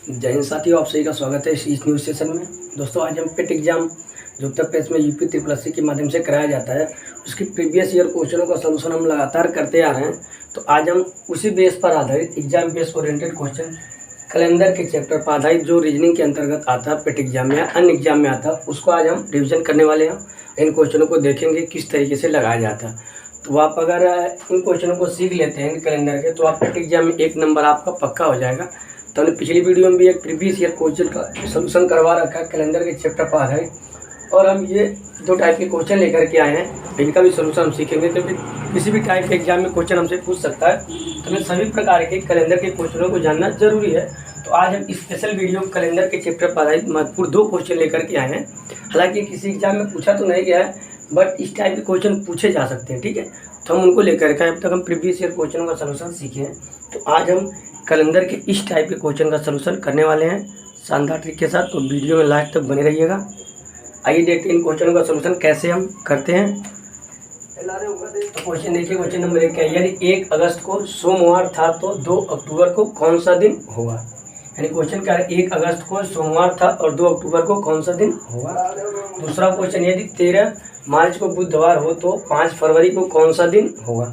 जय हिंद साथियों, आप सभी का स्वागत है इस न्यूज़ सेशन में। दोस्तों, आज हम पेट एग्जाम जो उत्तर प्रदेश में यूपी ट्रिपल के माध्यम से कराया जाता है, उसकी प्रीवियस ईयर क्वेश्चनों का सलूशन हम लगातार करते आ रहे हैं। तो आज हम उसी बेस पर आधारित exam base oriented question calendar के चैप्टर पर आधारित जो रीजनिंग के अंतर्गत आता है, पेट एग्जाम में या अन्य एग्जाम में आता है, उसको आज हम रिविजन करने वाले हैं। इन क्वेश्चनों को देखेंगे किस तरीके से लगाया जाता है। तो आप अगर इन क्वेश्चनों को सीख लेते हैं कैलेंडर के, तो आप पेट एग्जाम में 1 नंबर आपका पक्का हो जाएगा। तो हमने पिछली वीडियो में भी एक प्रीवियस ईयर क्वेश्चन का सलूशन करवा रखा है कैलेंडर के चैप्टर पर है, और हम ये 2 टाइप के क्वेश्चन लेकर के आए हैं। इनका भी सलूशन हम सीखेंगे, क्योंकि किसी भी टाइप के एग्जाम में क्वेश्चन हमसे पूछ सकता है, तो हमें सभी प्रकार के कैलेंडर के क्वेश्चनों को जानना जरूरी है। तो आज हम स्पेशल वीडियो कैलेंडर के चैप्टर पर आधारित महत्वपूर्ण 2 क्वेश्चन लेकर के आए हैं। हालांकि किसी एग्जाम में पूछा तो नहीं गया है, बट इस टाइप के क्वेश्चन पूछे जा सकते हैं, ठीक है। तो हम उनको लेकर के अब तक हम प्रीवियस ईयर क्वेश्चनों का सलूशन सीखे हैं। तो आज हम कैलेंडर के इस टाइप के क्वेश्चन का सलूशन करने वाले हैं शानदार ट्रिक के साथ। तो वीडियो में लास्ट तक बने रहिएगा। आइए देखते हैं इन क्वेश्चनों का सलूशन कैसे हम करते हैं। तो क्वेश्चन देखिए, क्वेश्चन नंबर 1 क्या है, यदि 1 अगस्त को सोमवार था तो 2 अक्टूबर को कौन सा दिन होगा। यानी क्वेश्चन क्या है, 1 अगस्त को सोमवार था और 2 अक्टूबर को कौन सा दिन होगा। दूसरा क्वेश्चन, यदि 13 मार्च को बुधवार हो तो 5 फरवरी को कौन सा दिन होगा।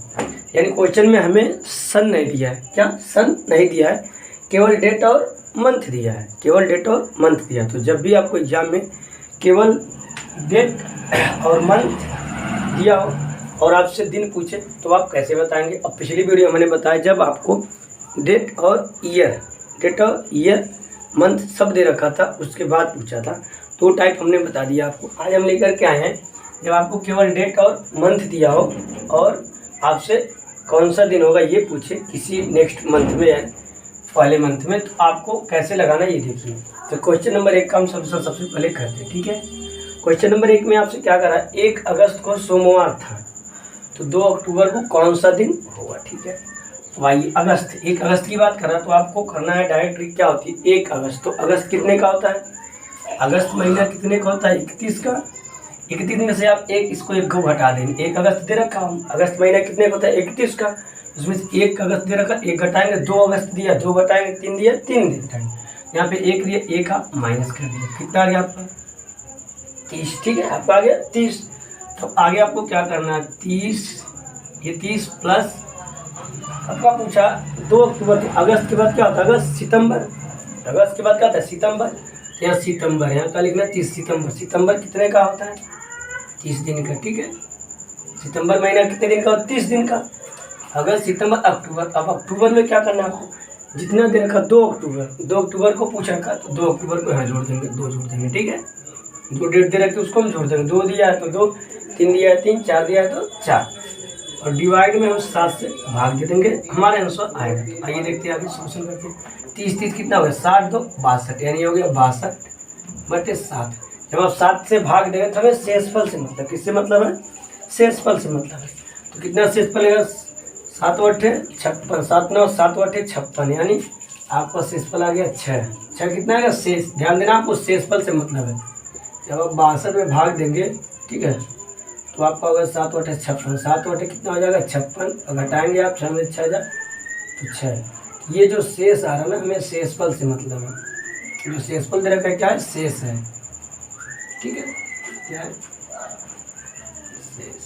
यानी क्वेश्चन में हमें सन नहीं दिया है, क्या सन नहीं दिया है, केवल डेट और मंथ दिया है, केवल डेट और मंथ दिया है। तो जब भी आपको एग्जाम में केवल डेट और मंथ दिया हो और आपसे दिन पूछे तो आप कैसे बताएंगे। अब पिछली वीडियो में मैंने बताया, जब आपको डेट और ईयर मंथ सब दे रखा था, उसके बाद पूछा था, 2 टाइप हमने बता दिया आपको। आज हम लेकर के आए हैं, जब आपको केवल डेट और मंथ दिया हो और आपसे कौन सा दिन होगा ये पूछे किसी नेक्स्ट मंथ में या पहले मंथ में, तो आपको कैसे लगाना ये देखिए। तो क्वेश्चन नंबर 1 का हम सलूशन सबसे पहले करते हैं, ठीक है। क्वेश्चन नंबर 1 में आपसे क्या करा है, 1 अगस्त को सोमवार था तो 2 अक्टूबर को कौन सा दिन होगा, ठीक है। तो आइए, अगस्त 1 अगस्त की बात करा तो आपको करना है डायरेक्ट ट्रिक क्या होती है, 1 अगस्त। तो अगस्त कितने का होता है, अगस्त महीना कितने का होता है, 31 का। 31 में से आप इसको 1 को घटा देंगे। 1 अगस्त दे रखा हम, अगस्त महीना कितने का होता है, 31 का। उसमें से 1 अगस्त दे रखा, 1 घटाएंगे, 2 अगस्त दिया, 2 घटाएंगे, 3 दिया, 3 घटाएंगे। यहाँ पे 1 दिया, 1 आप माइनस कर दिया, कितना आ गया आपका 30, ठीक है। आपका आ गया 30। तो आगे आपको क्या करना है, 30, ये 30 प्लस आपका पूछा 2 अक्टूबर। अगस्त के बाद क्या होता है, अगस्त सितंबर, अगस्त के बाद क्या होता है सितंबर। यहाँ सितंबर, यहाँ का लिखना 30 सितंबर। सितंबर कितने का होता है, 30 दिन का, ठीक है। सितंबर महीना कितने दिन का, 30 दिन का। अगस्त सितंबर अक्टूबर। अब अक्टूबर में क्या करना है आपको, जितना दे रखा 2 अक्टूबर, 2 अक्टूबर को पूछ रखा तो 2 अक्टूबर को यहाँ जोड़ देंगे, 2 जोड़ देंगे, ठीक है। 2 डेट दे रखे उसको हम जोड़ देंगे, 2 दिया है तो 2, 3 दिया है 3, 4 दिया है तो 4, और डिवाइड में हम 7 से भाग दे देंगे, हमारे आंसर आएगा। तो आइए देखते हैं आगे सॉल्यूशन करते हैं। 30 कितना हो गया, 60 2 62, यानी हो गया 62/7। जब आप 7 से भाग देंगे तो हमें शेषफल से मतलब, किससे मतलब है, शेषफल से मतलब है। तो कितना शेषफल है, 7 8 56, 7 9 7 8 56, यानी आपका शेषफल आ गया 6 कितना आएगा शेष। ध्यान देना, आपको शेषफल से मतलब है। जब आप 62 में भाग देंगे, ठीक है, तो आपका होगा 7 8 56, 7 8 कितना हो जाएगा 56, और घटाएंगे आप 6 में 6 जा तो 6। ये जो शेष आ रहा है ना, हमें शेषफल से मतलब है। जो शेषफल दे रखा है क्या है, शेष है, ठीक है, क्या है शेष,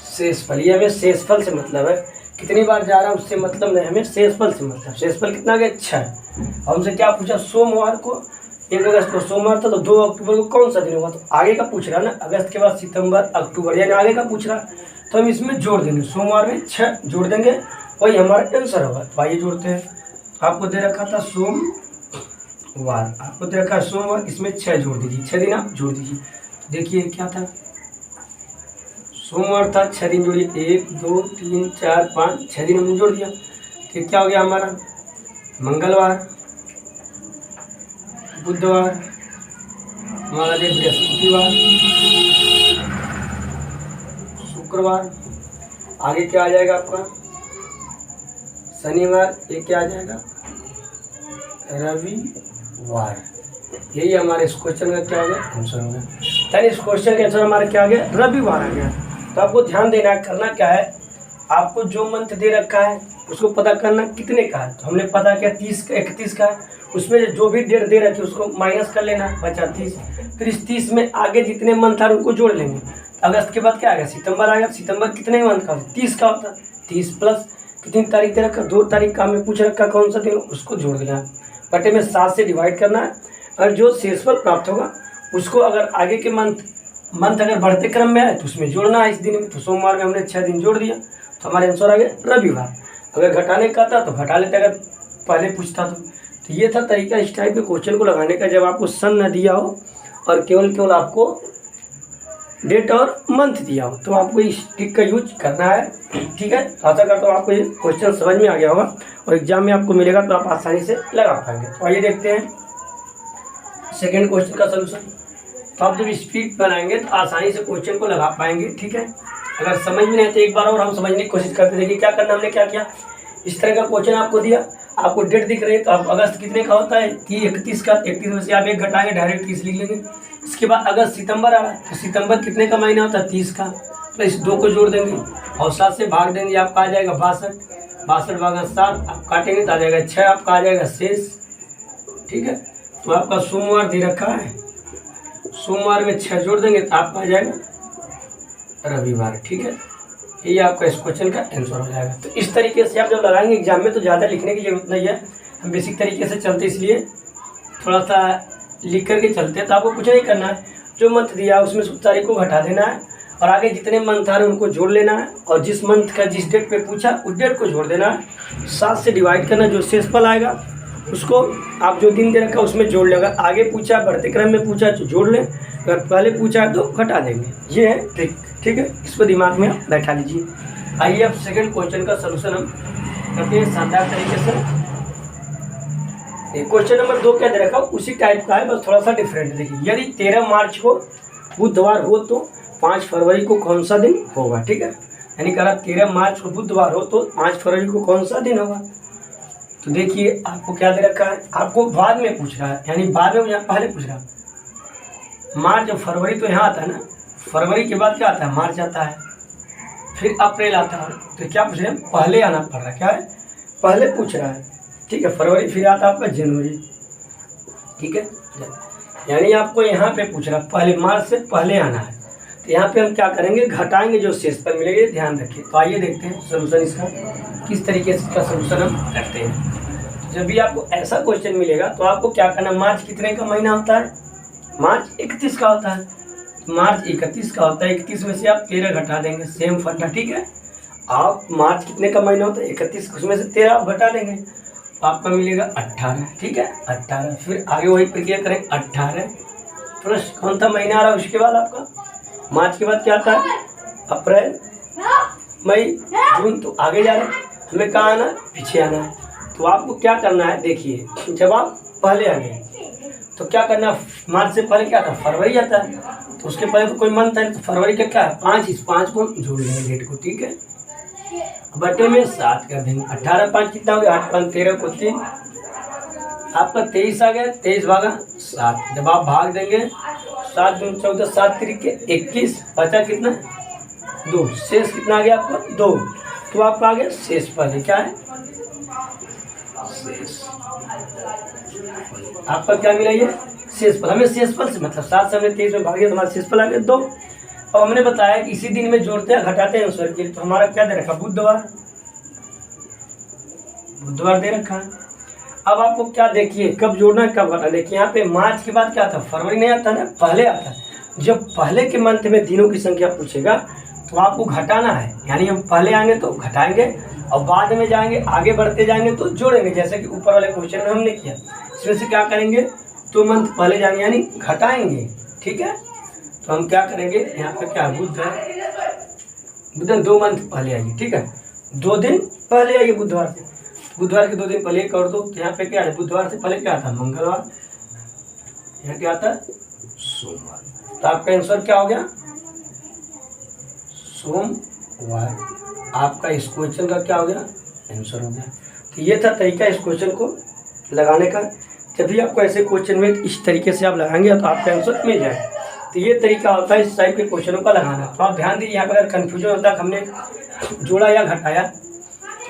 शेषफल। ये हमें शेषफल से मतलब है, कितनी बार जा रहा है उससे मतलब नहीं, हमें शेषफल से मतलब। शेषफल कितना गया 6। हमसे क्या पूछा, सोमवार को 1 अगस्त को सोमवार था तो 2 अक्टूबर को कौन सा दिन होगा। तो आगे का पूछ रहा है ना, अगस्त के बाद सितंबर अक्टूबर, यानी आगे का पूछ रहा है, तो हम इसमें जोड़ देंगे, सोमवार में 6 जोड़ देंगे, वही हमारा आंसर होगा। तो आइए जोड़ते हैं। आपको दे रखा था सोमवार, आपको दे रखा है सोमवार, इसमें 6 जोड़ दीजिए, 6 दिन आप जोड़ दीजिए। देखिए क्या था, सोमवार था, 6 दिन जोड़िए, 1 2 3 4 5, 6 दिन हमने जोड़ दिया। फिर क्या हो गया हमारा, मंगलवार, बुधवार, हमारा दिन बृहस्पतिवार, शुक्रवार, आगे क्या आ जाएगा आपका शनिवार, ये क्या आ जाएगा रविवार। यही हमारे इस क्वेश्चन का क्या हो गया, आंसर हो गया। यानी इस क्वेश्चन का आंसर हमारा क्या आ गया, रविवार आ गया। तो आपको ध्यान देना, करना क्या है, आपको जो मंथ दे रखा है उसको पता करना कितने का है। तो हमने पता किया 30 का 31 का है, उसमें जो भी डेट दे रखी है उसको माइनस कर लेना, बचा 30। फिर इस 30 में आगे जितने मंथ आ रहे उनको जोड़ लेंगे। अगस्त के बाद क्या आएगा, सितंबर आएगा। सितंबर कितने मंथ का, 30 का होता है। 30 प्लस कितनी तारीख दे रखा, 2 तारीख का हमें पूछ रखा कौन सा दिन, उसको जोड़ देना है। बटे में 7 से डिवाइड करना है, और जो शेषफल प्राप्त होगा उसको अगर आगे के मंथ अगर बढ़ते क्रम में है तो उसमें जोड़ना है इस दिन में। तो सोमवार में हमने 6 दिन जोड़ दिया तो हमारे आंसर आ गया रविवार। अगर घटाने का था तो घटा लेते अगर पहले पूछता तो ये था तरीका इस टाइप के क्वेश्चन को लगाने का, जब आपको सन न दिया हो और केवल आपको डेट और मंथ दिया हो, तो आपको इस ट्रिक का यूज करना है। ठीक है, आशा करता हूँ आपको ये क्वेश्चन समझ में आ गया होगा और एग्जाम में आपको मिलेगा तो आप आसानी से लगा पाएंगे। तो आइए देखते हैं सेकेंड क्वेश्चन का सलूशन। तो आप जब स्पीड बनाएंगे तो आसानी से क्वेश्चन को लगा पाएंगे। ठीक है, अगर समझ में नहीं तो एक बार और हम समझने की कोशिश करते। देखिए क्या करना, हमने क्या किया, इस तरह का क्वेश्चन आपको दिया, आपको डेट दिख रही है, तो आप अगस्त कितने का होता है, 31 का, 31 में से आप एक घटाएंगे डायरेक्ट 30 लिख लेंगे। इसके बाद अगस्त सितंबर आ रहा है, तो सितंबर कितने का महीना होता है, 30 का, तो इस 2 को जोड़ देंगे और 7 से भाग देंगे, आपका आ जाएगा 62। 62 भागा 7 आप काटेंगे तो आ जाएगा 6, आपका आ जाएगा शेष। ठीक है, तो आपका सोमवार दे रखा है, सोमवार में 6 जोड़ देंगे तो आपका आ जाएगा रविवार। ठीक है, ये आपका इस क्वेश्चन का आंसर हो जाएगा। तो इस तरीके से आप जब लगाएंगे एग्जाम में तो ज़्यादा लिखने की जरूरत नहीं है, हम बेसिक तरीके से चलते इसलिए थोड़ा सा लिख करके चलते हैं। तो आपको कुछ नहीं करना है, जो मंथ दिया उसमें उस तारीख को घटा देना है और आगे जितने मंथ आ रहे हैं उनको जोड़ लेना है, और जिस मंथ का जिस डेट पे पूछा उस डेट को जोड़ देना है। 7 से डिवाइड करना, जो शेषफल आएगा उसको आप जो दिन दे रखा उसमें जोड़ लेगा। आगे पूछा बढ़ते क्रम में पूछा तो जोड़ लें, अगर पहले पूछा तो घटा देंगे। ये है ट्रिक। ठीक है, इसको दिमाग में आप बैठा लीजिए। आइए अब सेकंड क्वेश्चन का सलूशन हम करते हैं शानदार तरीके से। क्वेश्चन नंबर 2 क्या दे रखा उसी टाइप का है, बस थोड़ा सा डिफरेंट। देखिए, यदि 13 मार्च को बुधवार हो तो 5 फरवरी को कौन सा दिन होगा। ठीक है, यानी कहा 13 मार्च को बुधवार हो तो 5 फरवरी को कौन सा दिन होगा। तो देखिए आपको क्या दे रखा है, आपको बाद में पूछ रहा है, यानी बाद में पहले पूछ रहा है। मार्च और फरवरी तो यहाँ आता है ना, फरवरी के बाद क्या आता है, मार्च आता है, फिर अप्रैल आता है। तो क्या पूछ रहे हैं, पहले आना पड़ रहा है, क्या है, पहले पूछ रहा है। ठीक है, फरवरी, फिर आता है आपका जनवरी। ठीक है, यानी आपको यहाँ पे पूछ रहा है पहले, मार्च से पहले आना है। तो यहाँ पे हम क्या करेंगे, घटाएंगे, जो शेषफल मिलेंगे, ध्यान रखिए। तो आइए देखते हैं सोल्यूशन इसका, किस तरीके से इसका सोल्यूशन हम करते हैं। जब भी आपको ऐसा क्वेश्चन मिलेगा तो आपको क्या करना, मार्च कितने का महीना होता है, मार्च 31 का होता है, मार्च 31 का होता है, 31 में से आप 13 घटा देंगे, सेम फंडा। ठीक है, आप मार्च कितने का महीना होता है, 31, उसमें से 13 आप घटा देंगे तो आपका मिलेगा 18। ठीक है, 18, फिर आगे वही प्रक्रिया करें, 18 प्लस कौन सा महीना आ रहा है उसके बाद आपका, मार्च के बाद क्या आता है, अप्रैल, मई, जून। तो आगे जा रहे हैं, हमें कहाँ आना है, पीछे आना है। तो आपको क्या करना है, देखिए जब आप पहले आ गए तो क्या करना, मार्च से पहले क्या था, फरवरी आता है, तो उसके पहले तो कोई मंथ है, तो फरवरी का क्या है 5, इस 5 को जोड़ लेंगे डेट को। ठीक है, बटे में 7 कर देंगे, 18 5 कितना हो गया, 8 5 13 को 3, आपका 23 आ गया, 23 भागा 7, जब आप भाग देंगे 7 दूनी 14, 7 तिरिके 21, बचा कितना 2, शेष कितना आ गया आपका 2। तो आपका आ गया शेष पहले, क्या है शेष, आपका क्या मिला, ये शेषफल। हमें शेषफल से मतलब 7 से हमने 23 में भाग दिया तो हमारा शेषफल आ गया 2। अब हमने बताया कि इसी दिन में जोड़ते हैं घटाते हैं आंसर के, तो हमारा क्या दे रखा, बुधवार, बुधवार दे रखा। अब आपको क्या, देखिए कब जोड़ना है कब घटाना। देखिए यहाँ पे मार्च के बाद क्या था, फरवरी नहीं आता ना, पहले आता है। जब पहले के मंथ में दिनों की संख्या पूछेगा तो आपको घटाना है, यानी हम पहले आएंगे तो घटाएंगे और बाद में जाएंगे, आगे बढ़ते जाएंगे तो जोड़ेंगे, जैसे कि ऊपर वाले क्वेश्चन में हमने किया। इसमें से क्या करेंगे, 2 मंथ पहले जाएंगे यानी घटाएंगे। ठीक है, तो हम क्या करेंगे, यहाँ पे क्या बुध है, बुधन 2 मंथ पहले आइए। ठीक है, 2 दिन पहले आइए बुधवार से, बुधवार के 2 दिन पहले कर दो। तो यहाँ पे क्या है, बुधवार से पहले क्या आता है, मंगलवार, यहाँ क्या आता है सोमवार। तो आपका आंसर क्या हो गया, सोमवार। आपका इस क्वेश्चन का क्या हो गया, आंसर हो गया। तो ये था तरीका इस क्वेश्चन को लगाने का। जब भी आपको ऐसे क्वेश्चन में इस तरीके से आप लगाएंगे तो आपका आंसर मिल जाए। तो ये तरीका होता है इस टाइप के क्वेश्चनों का लगाना। तो आप ध्यान दीजिए, यहाँ पर अगर कन्फ्यूजन होता है हमने जोड़ा या घटाया